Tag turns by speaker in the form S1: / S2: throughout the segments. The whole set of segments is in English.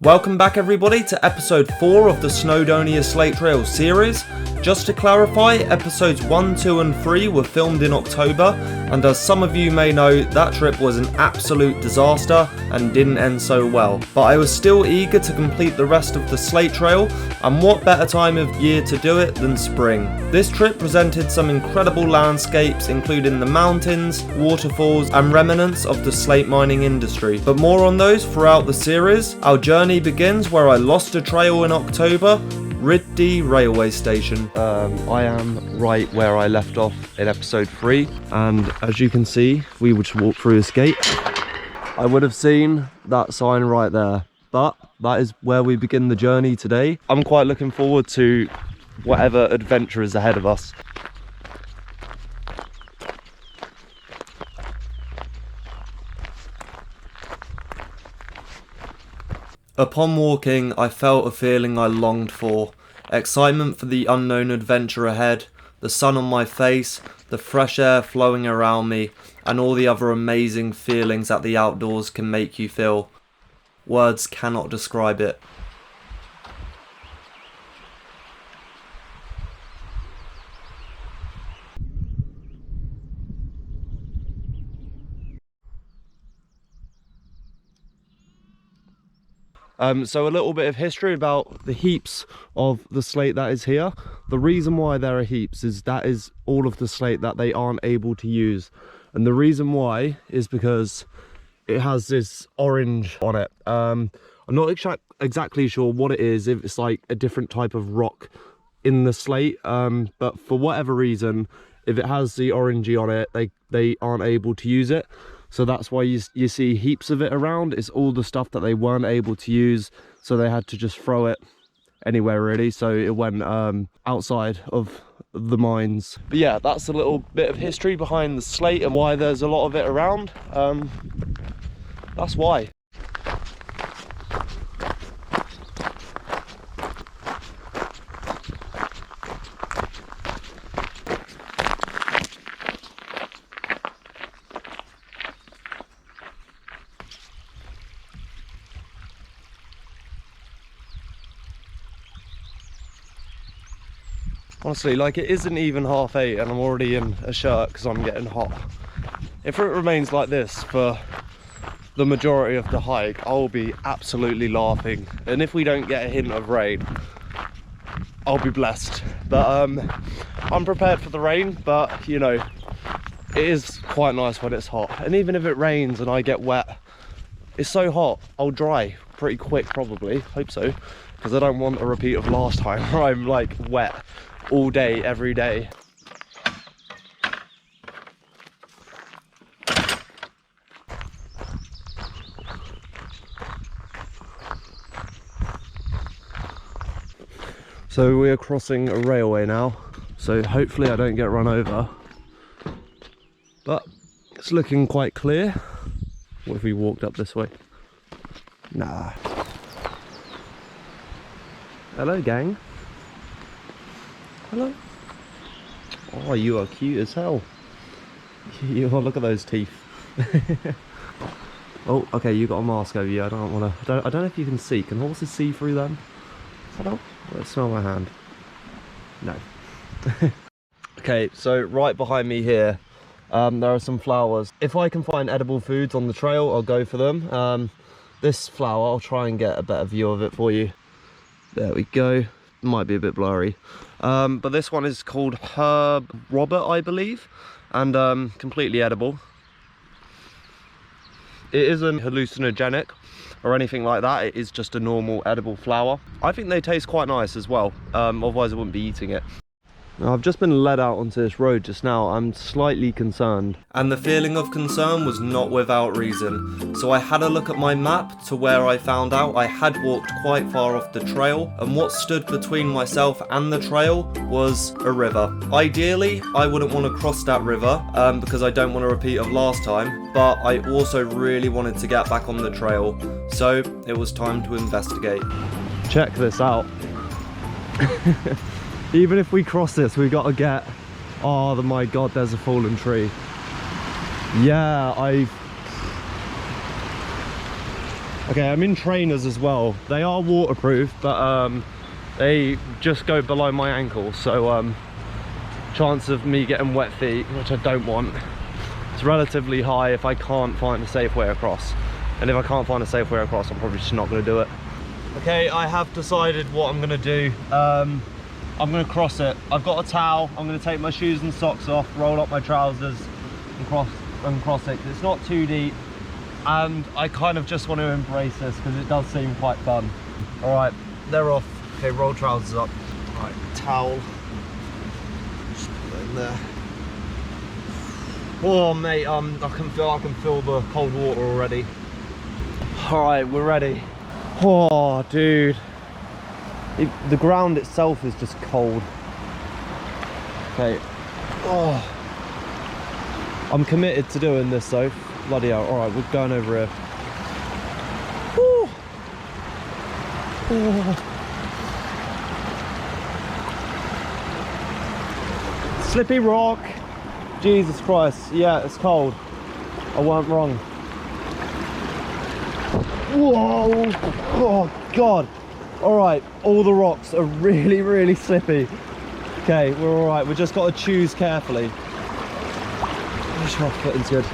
S1: Welcome back everybody to episode 4 of the Snowdonia Slate Trail series. Just to clarify, episodes 1, 2 and 3 were filmed in October, and as some of you may know, that trip was an absolute disaster and didn't end so well. But I was still eager to complete the rest of the Slate Trail, and what better time of year to do it than spring. This trip presented some incredible landscapes, including the mountains, waterfalls and remnants of the slate mining industry. But more on those throughout the series. Our journey begins where I lost a trail in October, rhyd-ddu railway station. I am right where I left off in episode 3, and as you can see, if we were to walk through this gate, I would have seen that sign right there. But that is where we begin the journey today. I'm quite looking forward to whatever adventure is ahead of us. Upon walking, I felt a feeling I longed for. Excitement for the unknown adventure ahead, the sun on my face, the fresh air flowing around me, and all the other amazing feelings that the outdoors can make you feel. Words cannot describe it. So a little bit of history about the heaps of the slate that is here. The reason why there are heaps is that is all of the slate that they aren't able to use. And the reason why is because it has this orange on it. I'm not exactly sure what it is, if it's like a different type of rock in the slate. But for whatever reason, if it has the orangey on it, they aren't able to use it. So that's why you see heaps of it around. It's all the stuff that they weren't able to use, so they had to just throw it anywhere really. So it went outside of the mines. But yeah, that's a little bit of history behind the slate and why there's a lot of it around. That's why. Honestly, like, it isn't even 8:30 and I'm already in a shirt because I'm getting hot. If it remains like this for the majority of the hike, I'll be absolutely laughing. And if we don't get a hint of rain, I'll be blessed. But I'm prepared for the rain, but you know, it is quite nice when it's hot. And even if it rains and I get wet, it's so hot, I'll dry pretty quick probably. Hope so, because I don't want a repeat of last time where I'm like wet all day, every day. So we are crossing a railway now, so hopefully I don't get run over, but it's looking quite clear. What if we walked up this way? Nah. Hello gang. Hello. Oh, you are cute as hell. Oh, look at those teeth. Oh, okay, you got a mask over you. I don't know if you can see. Can horses see through them? I don't. Let's smell my hand. No. Okay, so right behind me here, there are some flowers. If I can find edible foods on the trail, I'll go for them. This flower, I'll try and get a better view of it for you. There we go. Might be a bit blurry. But this one is called Herb Robert, I believe, and completely edible. It isn't hallucinogenic or anything like that. It is just a normal edible flower. I think they taste quite nice as well, otherwise I wouldn't be eating it. Now, I've just been led out onto this road just now. I'm slightly concerned. And the feeling of concern was not without reason. So I had a look at my map to where I found out I had walked quite far off the trail, and what stood between myself and the trail was a river. Ideally, I wouldn't want to cross that river because I don't want a repeat of last time, but I also really wanted to get back on the trail. So it was time to investigate. Check this out. Even if we cross this, we gotta get... Oh my god, there's a fallen tree. Yeah, Okay, I'm in trainers as well. They are waterproof, but they just go below my ankle, so chance of me getting wet feet, which I don't want, it's relatively high if I can't find a safe way across. And if I can't find a safe way across, I'm probably just not going to do it. Okay, I have decided what I'm going to do. I'm going to cross it. I've got a towel. I'm going to take my shoes and socks off, roll up my trousers and cross it. It's not too deep, and I kind of just want to embrace this because it does seem quite fun. All right, they're off. Okay, roll trousers up. All right, towel. Just put it in there. Oh mate, I can feel the cold water already. All right, we're ready. Oh dude, the ground itself is just cold. Okay. Oh, I'm committed to doing this though. Bloody hell. All right, we're going over here. Woo. Oh. Slippy rock. Jesus Christ. Yeah, it's cold. I weren't wrong. Whoa. Oh God. All right, all the rocks are really, really slippy. Okay, we're all right. We just got to choose carefully. Make sure our footing's good.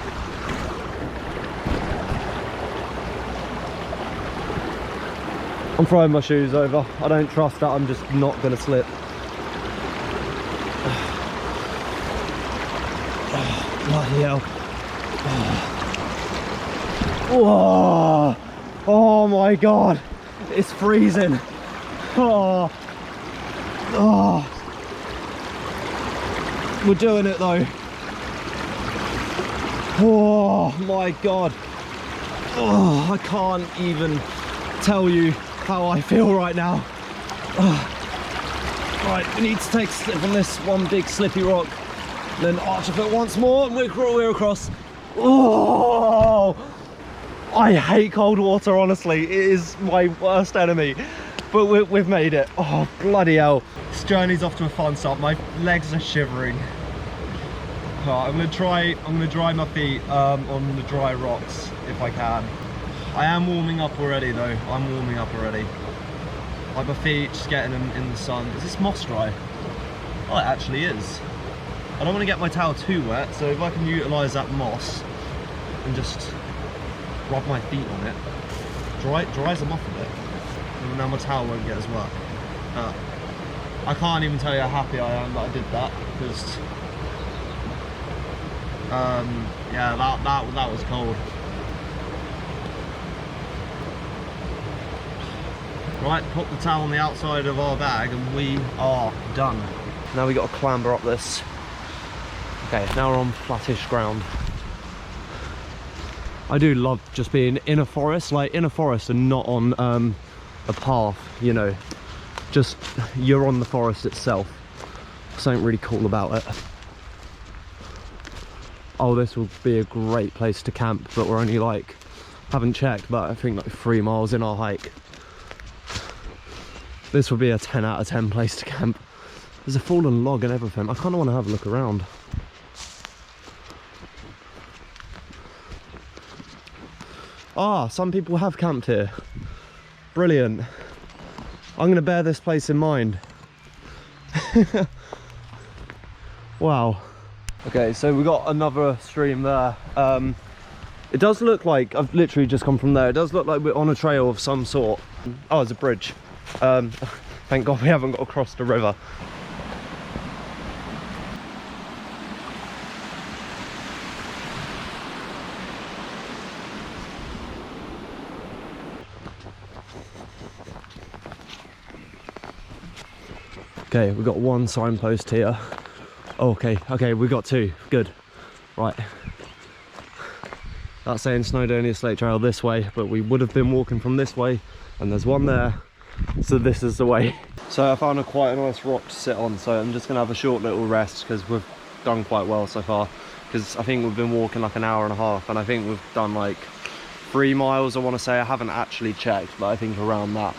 S1: I'm throwing my shoes over. I don't trust that I'm just not going to slip. Oh, bloody hell. Whoa. Oh my God. It's freezing. Oh. Oh. We're doing it though. Oh my God. Oh, I can't even tell you how I feel right now. Oh. Right, we need to take a slip on this one big slippy rock, then arch a foot once more, and we're across. Oh, I hate cold water, honestly. It is my worst enemy, but we've made it. Oh, bloody hell. This journey's off to a fun start. My legs are shivering. I'm gonna dry my feet on the dry rocks if I can. I am warming up already though. I'm warming up already. Like my feet, just getting them in the sun. Is this moss dry? Oh, it actually is. I don't want to get my towel too wet, so if I can utilise that moss and just rub my feet on it, dries them off a bit, and now my towel won't get as wet. I can't even tell you how happy I am that I did that, because yeah, that was cold. Right, put the towel on the outside of our bag and we are done. Now we got to clamber up this. Okay, now we're on flattish ground. I do love just being in a forest, like in a forest and not on a path, you know. Just, you're on the forest itself. Something really cool about it. Oh, this will be a great place to camp, but we're only like, haven't checked, but I think like 3 miles in our hike. This would be a 10 out of 10 place to camp. There's a fallen log and everything. I kind of want to have a look around. Ah, some people have camped here. Brilliant. I'm going to bear this place in mind. Wow. Okay, so we got another stream there. It does look like, I've literally just come from there, it does look like we're on a trail of some sort. Oh, it's a bridge. Thank God we haven't got across the river. Okay, we've got one signpost here. Oh, okay, we got 2. Good. Right. That's saying Snowdonia Slate Trail this way, but we would have been walking from this way, and there's one there. So this is the way. So I found quite a nice rock to sit on, so I'm just gonna have a short little rest because we've done quite well so far. Because I think we've been walking like an hour and a half, and I think we've done like 3 miles, I want to say. I haven't actually checked, but I think around that.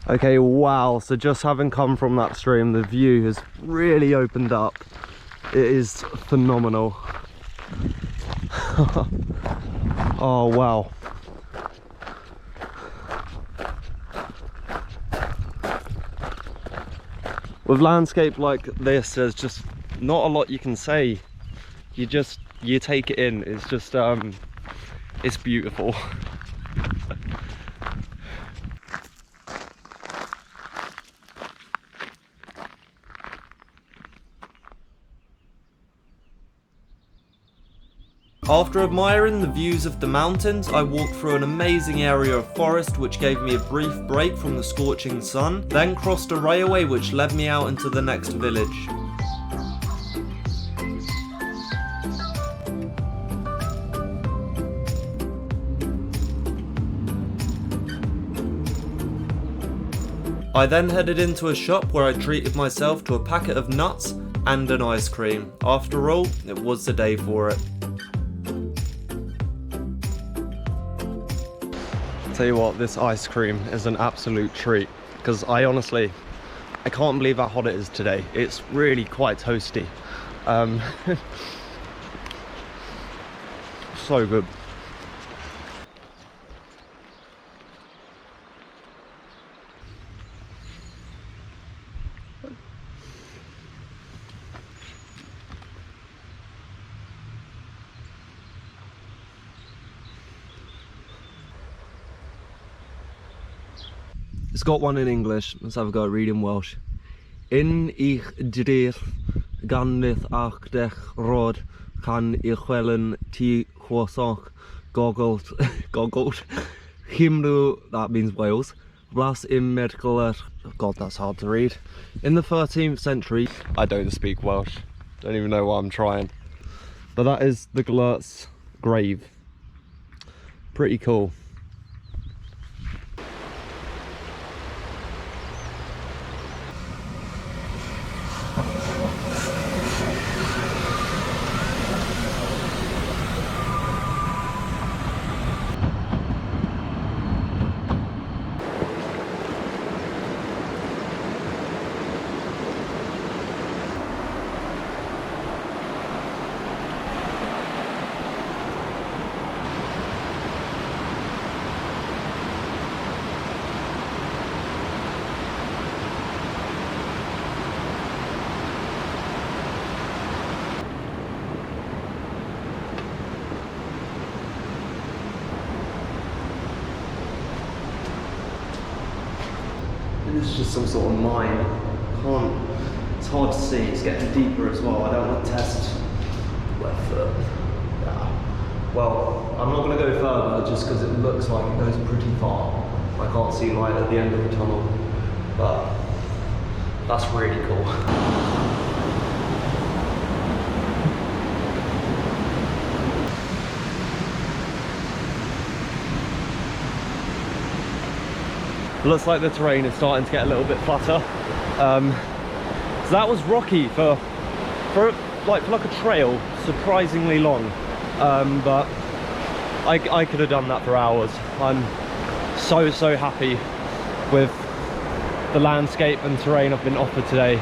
S1: Okay, wow, so just having come from that stream, the view has really opened up. It is phenomenal. Oh, wow. With landscape like this, there's just not a lot you can say. You take it in. It's just, it's beautiful. After admiring the views of the mountains, I walked through an amazing area of forest which gave me a brief break from the scorching sun, then crossed a railway which led me out into the next village. I then headed into a shop where I treated myself to a packet of nuts and an ice cream. After all, it was the day for it. Tell you what, this ice cream is an absolute treat, because I can't believe how hot it is today. It's really quite toasty. So good. It's got one in English. Let's have a go at reading Welsh. In ich drir ganlith ach dech rod can ich chwelen ti chwosach goggles Himru, that means Wales. Blas im Medicler, God, that's hard to read. In the 13th century, I don't speak Welsh. Don't even know why I'm trying. But that is the Glert's grave. Pretty cool. This is just some sort of mine. It's hard to see, it's getting deeper as well. I don't want to test left foot. Well, I'm not going to go further just because it looks like it goes pretty far. I can't see light at the end of the tunnel, but that's really cool. Looks like the terrain is starting to get a little bit flatter. So that was rocky for like a trail, surprisingly long. But I could have done that for hours. I'm so happy with the landscape and terrain I've been offered today.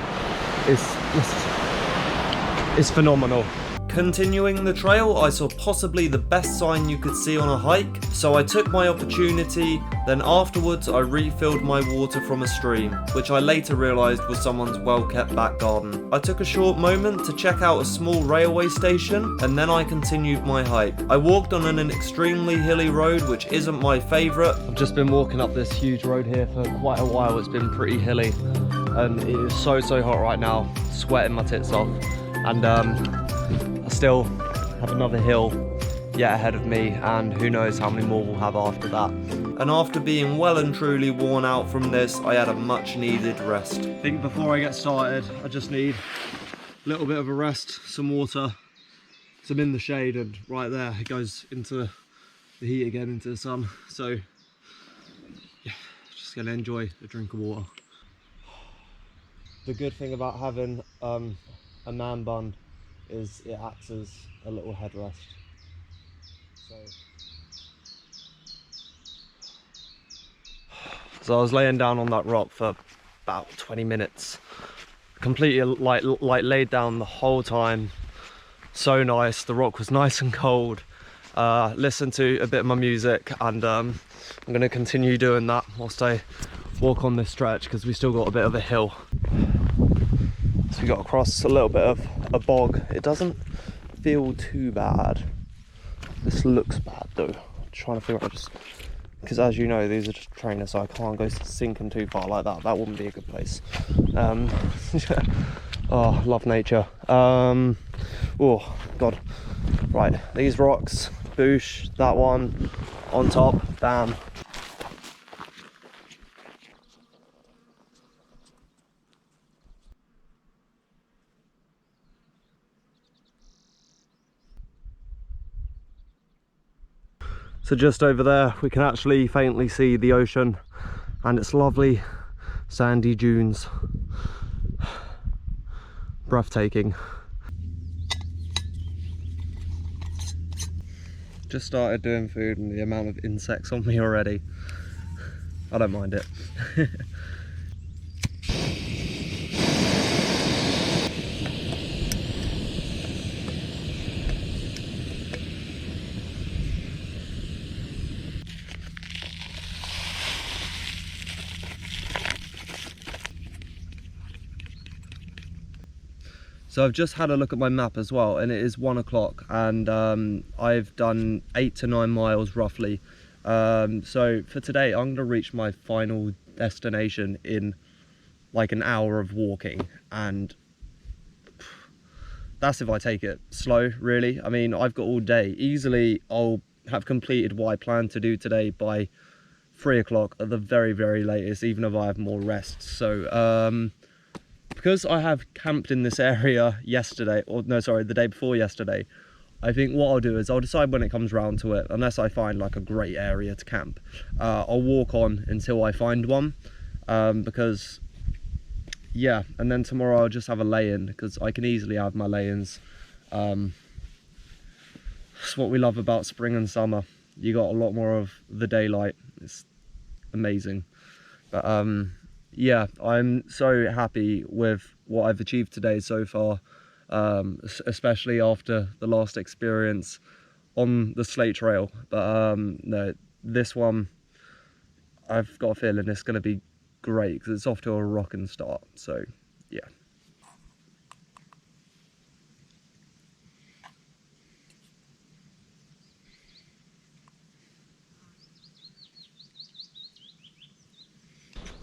S1: It's phenomenal. Continuing the trail, I saw possibly the best sign you could see on a hike, so I took my opportunity. Then afterwards I refilled my water from a stream, which I later realised was someone's well-kept back garden. I took a short moment to check out a small railway station, and then I continued my hike. I walked on an extremely hilly road, which isn't my favourite. I've just been walking up this huge road here for quite a while. It's been pretty hilly, and it is so hot right now, sweating my tits off. And I still have another hill yet ahead of me, and who knows how many more we'll have after that. And after being well and truly worn out from this, I had a much needed rest. I think before I get started, I just need a little bit of a rest, some water, some in the shade, and right there it goes into the heat again, into the sun. So yeah, just gonna enjoy a drink of water. The good thing about having a man bun is it acts as a little headrest. So I was laying down on that rock for about 20 minutes, completely like laid down the whole time. So nice. The rock was nice and cold. Listened to a bit of my music, and I'm going to continue doing that whilst I walk on this stretch, because we still got a bit of a hill. So we got across a little bit of a bog. It doesn't feel too bad. This looks bad though. I'm trying to figure out, just because as you know, these are just trainers, so I can't go sinking too far like that. That wouldn't be a good place. Oh, love nature. Oh god. Right, these rocks, boosh, that one on top, bam. So just over there we can actually faintly see the ocean and its lovely sandy dunes. Breathtaking. Just started doing food and the amount of insects on me already, I don't mind it. So I've just had a look at my map as well, and it is 1 o'clock, and I've done 8 to 9 miles roughly. So for today, I'm gonna reach my final destination in like an hour of walking, and that's if I take it slow, really. I mean, I've got all day. Easily, I'll have completed what I plan to do today by 3 o'clock at the very, very latest, even if I have more rest. So, because I have camped in this area yesterday, or no, sorry, the day before yesterday, I think what I'll do is I'll decide when it comes round to it, unless I find like a great area to camp. I'll walk on until I find one, because, yeah, and then tomorrow I'll just have a lay-in, because I can easily have my lay-ins. That's what we love about spring and summer. You got a lot more of the daylight. It's amazing. But, yeah, I'm so happy with what I've achieved today so far, especially after the last experience on the Slate Trail. But no, this one, I've got a feeling it's going to be great because it's off to a rocking start. So, yeah.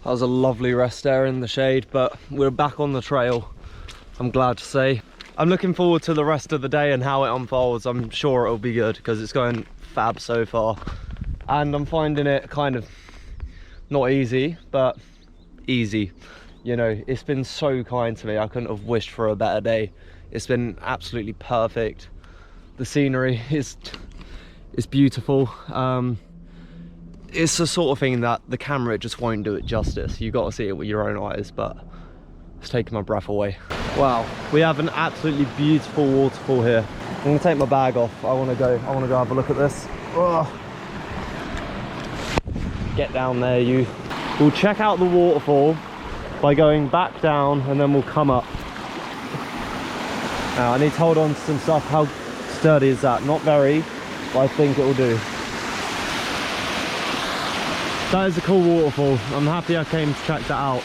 S1: That was a lovely rest there in the shade, but we're back on the trail, I'm glad to say. I'm looking forward to the rest of the day and how it unfolds. I'm sure it'll be good because it's going fab so far. And I'm finding it kind of not easy, but easy. You know, it's been so kind to me. I couldn't have wished for a better day. It's been absolutely perfect. The scenery is beautiful. It's the sort of thing that the camera just won't do it justice. You got to see it with your own eyes, but it's taking my breath away. Wow, we have an absolutely beautiful waterfall here. I'm gonna take my bag off. I wanna go have a look at this. Oh. Get down there, you. We'll check out the waterfall by going back down, and then we'll come up. Now, I need to hold on to some stuff. How sturdy is that? Not very, but I think it will do. That is a cool waterfall. I'm happy I came to check that out.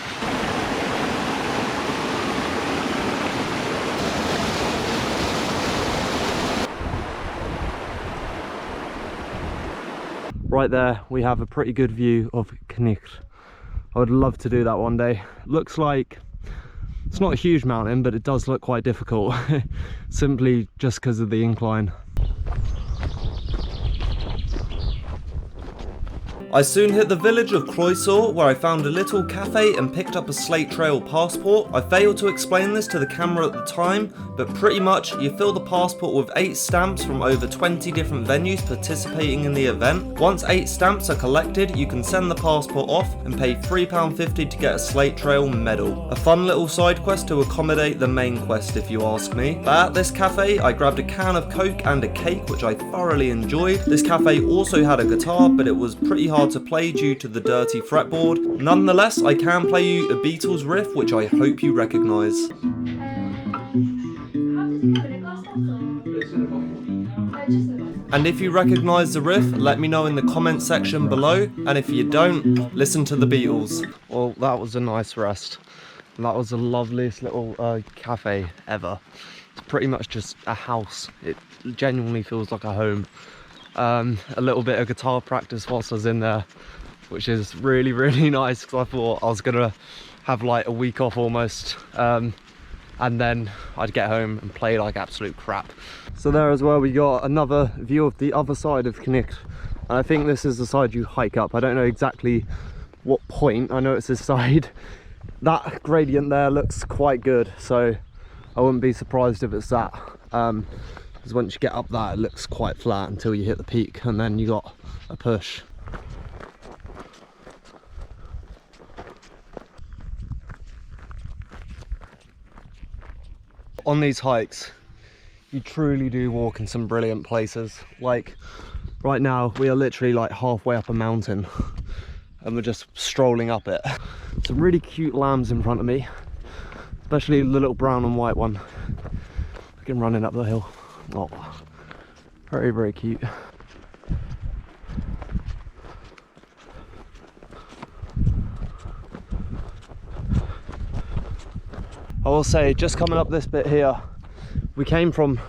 S1: Right there, we have a pretty good view of Knicht. I would love to do that one day. Looks like it's not a huge mountain, but it does look quite difficult, simply just because of the incline. I soon hit the village of Croissant, where I found a little cafe and picked up a Slate Trail passport. I failed to explain this to the camera at the time, but pretty much you fill the passport with 8 stamps from over 20 different venues participating in the event. Once 8 stamps are collected, you can send the passport off and pay £3.50 to get a Slate Trail medal. A fun little side quest to accommodate the main quest, if you ask me. But at this cafe, I grabbed a can of Coke and a cake, which I thoroughly enjoyed. This cafe also had a guitar, but it was pretty hard to play due to the dirty fretboard. Nonetheless, I can play you a Beatles riff, which I hope you recognise. And if you recognise the riff, let me know in the comment section below, and if you don't, listen to the Beatles. Well, that was a nice rest. That was the loveliest little cafe ever. It's pretty much just a house. It genuinely feels like a home. A little bit of guitar practice whilst I was in there, which is really nice, because I thought I was gonna have like a week off almost, and then I'd get home and play like absolute crap. So there as well, we got another view of the other side of Knicht, and I think this is the side you hike up. I don't know exactly what point. I know it's this side. That gradient there looks quite good, so I wouldn't be surprised if it's that. Because once you get up that, it looks quite flat until you hit the peak, and then you got a push. On these hikes, you truly do walk in some brilliant places. Like right now, we are literally like halfway up a mountain and we're just strolling up it. Some really cute lambs in front of me, especially the little brown and white one. I can run up the hill. Oh, very cute. I will say, just coming up this bit here, we came from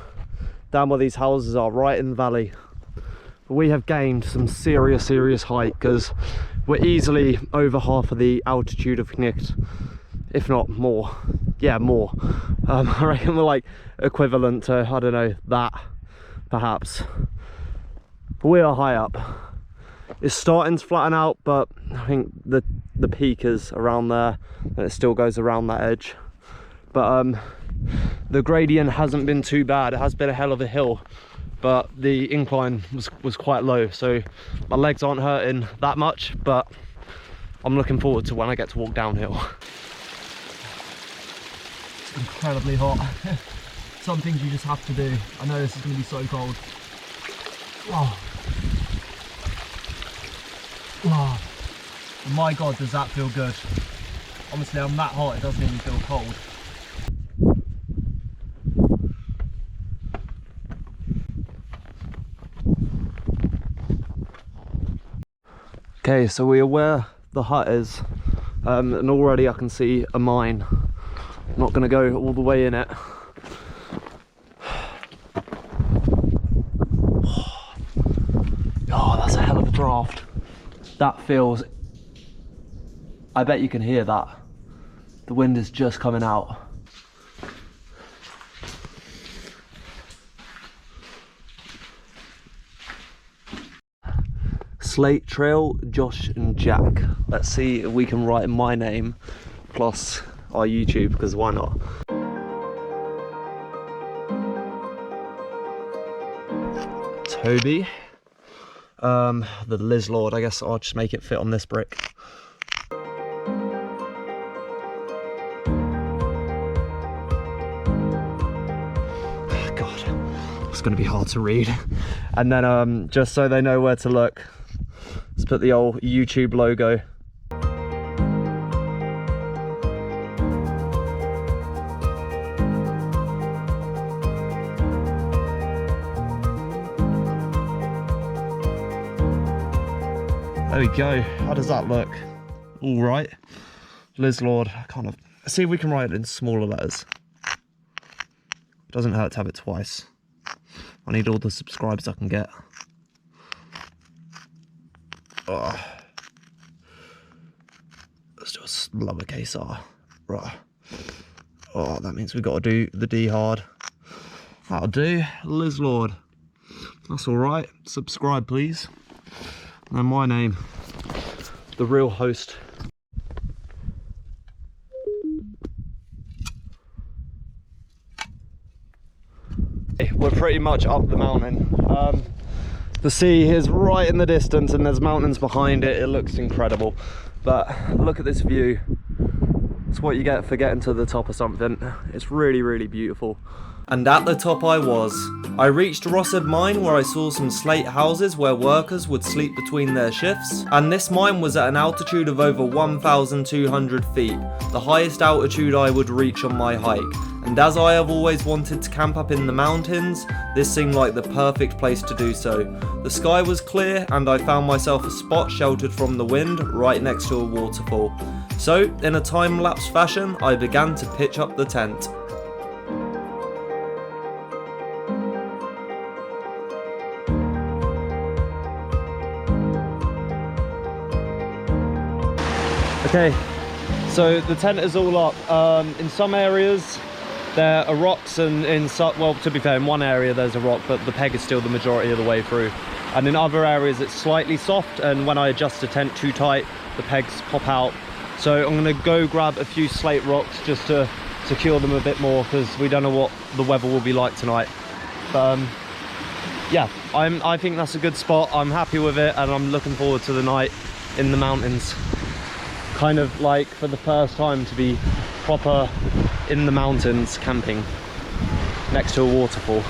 S1: down where these houses are, right in the valley. But we have gained some serious height, because we're easily over half of the altitude of Knicht, if not more. Yeah, more. I reckon we're like equivalent to, I don't know, that perhaps. But we are high up. It's starting to flatten out, but I think the peak is around there, and it still goes around that edge. But the gradient hasn't been too bad. It has been a hell of a hill, but the incline was quite low, so my legs aren't hurting that much, but I'm looking forward to when I get to walk downhill. It's incredibly hot. Some things you just have to do. I know this is going to be so cold. Oh. Oh. My God, does that feel good. Honestly, I'm that hot, it doesn't even feel cold. Okay, so we are where the hut is, and already I can see a mine. I'm not going to go all the way in it. Oh, that's a hell of a draft. That feels... I bet you can hear that. The wind is just coming out. Slate Trail, Josh and Jack. Let's see if we can write my name plus our YouTube, because why not? Toby. The Liz Lord, I guess I'll just make it fit on this brick. God, it's gonna be hard to read. And then just so they know where to look, let's put the old YouTube logo. There we go. How does that look? All right. Liz Lord, kind of. See if we can write it in smaller letters. Doesn't hurt to have it twice. I need all the subscribers I can get. Oh. Let's do a lowercase r. Right. Oh, that means we've got to do the D hard. That'll do. Liz Lord. That's alright. Subscribe, please. And my name. the real host. We're pretty much up the mountain. The sea is right in the distance and there's mountains behind it. It looks incredible, but look at this view. It's what you get for getting to the top of something. It's really, really beautiful. And at the top I was. I reached Rhyd-ddu mine where I saw some slate houses where workers would sleep between their shifts. And this mine was at an altitude of over 1,200 feet, the highest altitude I would reach on my hike. And as I have always wanted to camp up in the mountains, this seemed like the perfect place to do so. The sky was clear and I found myself a spot sheltered from the wind right next to a waterfall. So, in a time-lapse fashion, I began to pitch up the tent. Okay, so the tent is all up. In some areas there are rocks, and well, to be fair, in one area there's a rock, but the peg is still the majority of the way through. And in other areas it's slightly soft, and when I adjust the tent too tight, the pegs pop out. So I'm gonna go grab a few slate rocks just to secure them a bit more, because we don't know what the weather will be like tonight. But yeah, I think that's a good spot. I'm happy with it, and I'm looking forward to the night in the mountains. Kind of like for the first time to be proper in the mountains camping next to a waterfall.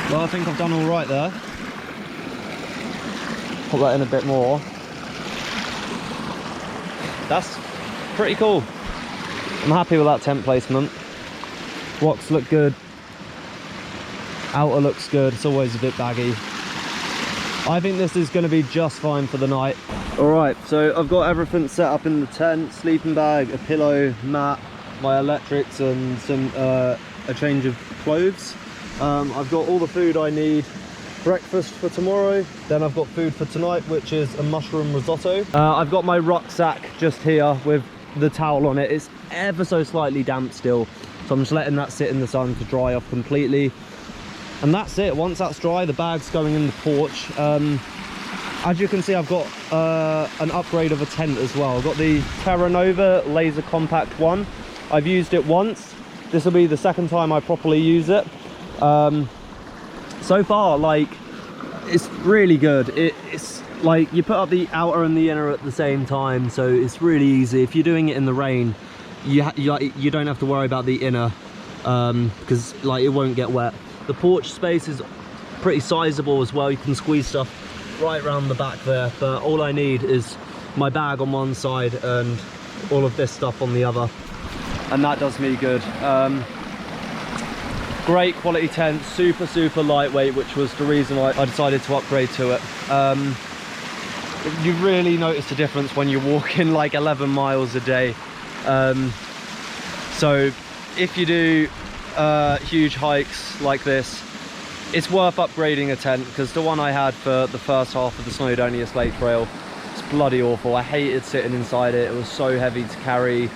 S1: Well, I think I've done all right there. Put that in a bit more. That's pretty cool. I'm happy with that tent placement. Rocks look good. Outer looks good. It's always a bit baggy. I think this is going to be just fine for the night. Alright, so I've got everything set up in the tent. Sleeping bag, a pillow, mat, my electrics, and a change of clothes. I've got all the food I need. Breakfast for tomorrow. Then I've got food for tonight, which is a mushroom risotto. I've got my rucksack just here with the towel on it. It's ever so slightly damp still, so I'm just letting that sit in the sun to dry off completely. And that's it. Once that's dry, the bag's going in the porch. As you can see, I've got an upgrade of a tent as well. I've got the Terra Nova Laser Compact 1. I've used it once. This will be the second time I properly use it. So far, like, it's really good. It's like you put up the outer and the inner at the same time, so it's really easy. If you're doing it in the rain, you don't have to worry about the inner, because like it won't get wet. The porch space is pretty sizable as well. You can squeeze stuff right around the back there, but all I need is my bag on one side and all of this stuff on the other, and that does me good. Great quality tent, super lightweight, which was the reason I decided to upgrade to it. You really notice a difference when you're walking like 11 miles a day. So if you do huge hikes like this, it's worth upgrading a tent, because the one I had for the first half of the Snowdonia Slate Trail, it's bloody awful. I hated sitting inside it. It was so heavy to carry.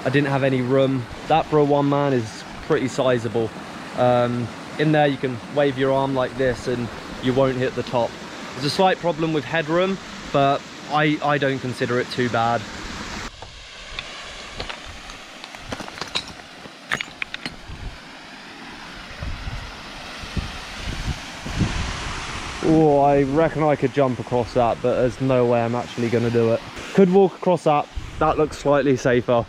S1: I didn't have any room. That for a one man is pretty sizable. In there you can wave your arm like this and you won't hit the top. There's a slight problem with headroom, but I don't consider it too bad. Oh, I reckon I could jump across that, but there's no way I'm actually going to do it. Could walk across that. That looks slightly safer.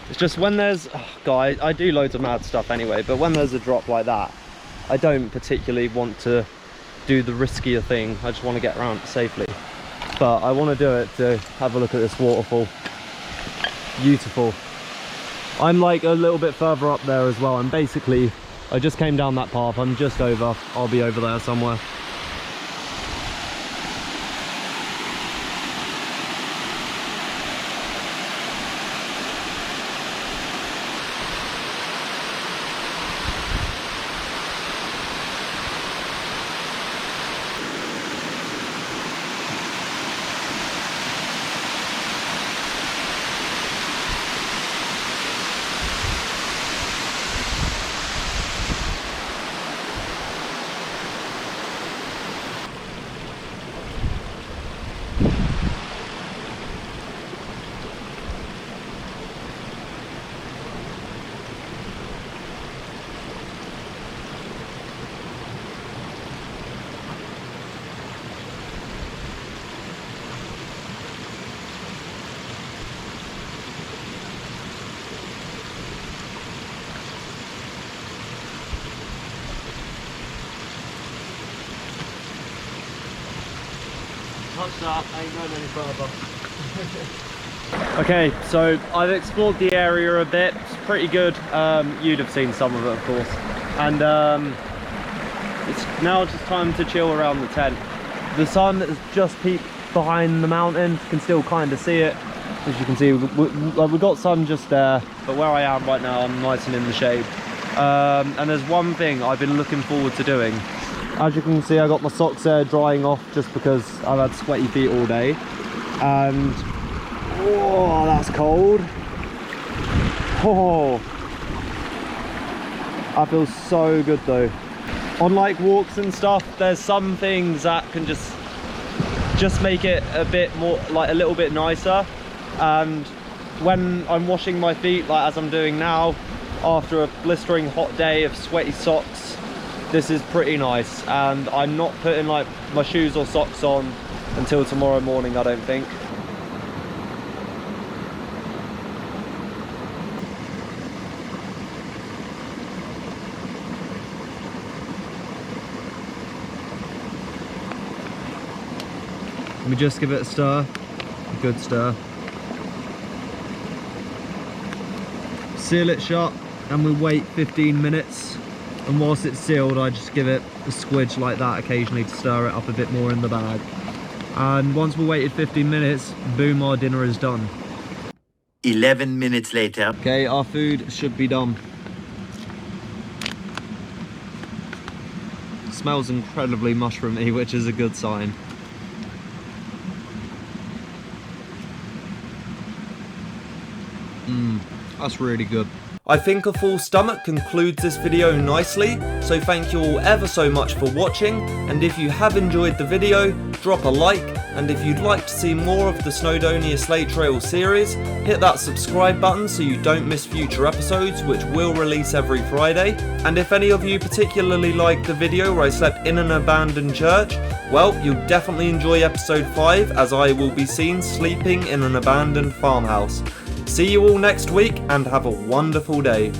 S1: It's just when there's, oh God, I do loads of mad stuff anyway, but when there's a drop like that, I don't particularly want to do the riskier thing. I just want to get around safely. But I want to do it to have a look at this waterfall. Beautiful. I'm like a little bit further up there as well. I'm basically, I just came down that path. I'm just over. I'll be over there somewhere. touch that, I ain't going any further.
S2: Okay, so I've explored the area a bit. It's pretty good. You'd have seen some of it, of course. And it's now just time to chill around the tent. The sun has just peeped behind the mountains. Can still kind of see it. As you can see, we've got sun just there, but where I am right now, I'm nice and in the shade. And there's one thing I've been looking forward to doing. As you can see, I got my socks there drying off just because I've had sweaty feet all day. And oh, that's cold. Oh, that feels so good though. On like walks and stuff, there's some things that can just make it a bit more, like a little bit nicer. And when I'm washing my feet, like as I'm doing now, after a blistering hot day of sweaty socks, this is pretty nice. And I'm not putting like my shoes or socks on until tomorrow morning, I don't think. Let me just give it a stir, a good stir. Seal it shut and we wait 15 minutes. And whilst it's sealed, I just give it a squidge like that occasionally to stir it up a bit more in the bag. And once we waited 15 minutes, boom, our dinner is done.
S3: 11 minutes later.
S2: Okay, our food should be done. It smells incredibly mushroomy, which is a good sign. That's really good.
S1: I think a full stomach concludes this video nicely, so thank you all ever so much for watching, and if you have enjoyed the video, drop a like, and if you'd like to see more of the Snowdonia Slate Trail series, hit that subscribe button so you don't miss future episodes, which will release every Friday. And if any of you particularly liked the video where I slept in an abandoned church, well, you'll definitely enjoy episode 5, as I will be seen sleeping in an abandoned farmhouse. See you all next week and have a wonderful day.